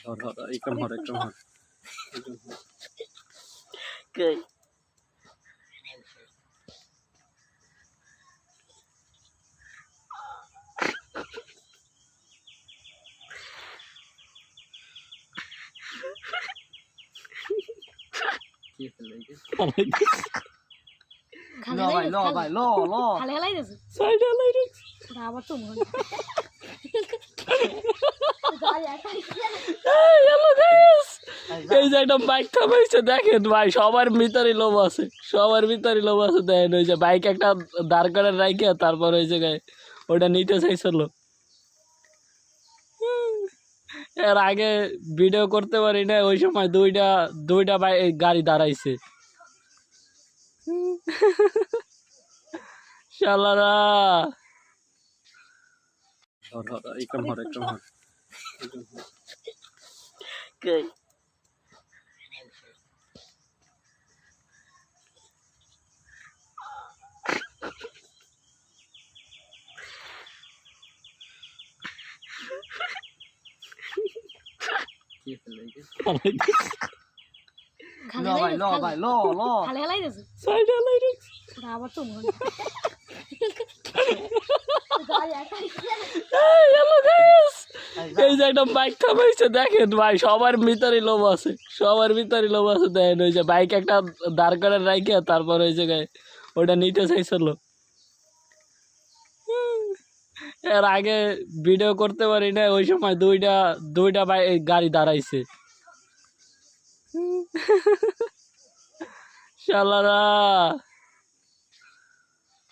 একদম হর একদম হর কই লো ভাই লো ভাই লো লো খালি হেলাই দিছে সাইড আলাই রে ওটা আবার তো মনে হ্যালো গাইস এই যে একটা বাইক থামাইছে দেখেন ভাই সবার ভিতরে লোভ আছে দেখেন ওই যে বাইক একটা দাঁড় করে রাখে তারপর ওই জায়গায় ওটা নিতে চাইছিল এর আগে ভিডিও করতে পারি না ওই সময় দুইটা গাড়ি দাঁড়াইছে শালারা একদম হর কই লো ভাই লো ভাই লো লো খালি হেলাই দিছে সাইড আলাই রে ওটা আবার তো মনে হ্যালো গাইস এই যে একটা বাইক থামাইছে দেখেন ভাই সবার ভিতরে লোভ আছে দেখেন ওই যে বাইক একটা দাঁড় করে রাখে তারপর ওই জায়গায় ওটা নিতে চাইছিল এর আগে ভিডিও করতে পারি না ওই সময় দুইটা গাড়ি দাঁড়াইছে শালারা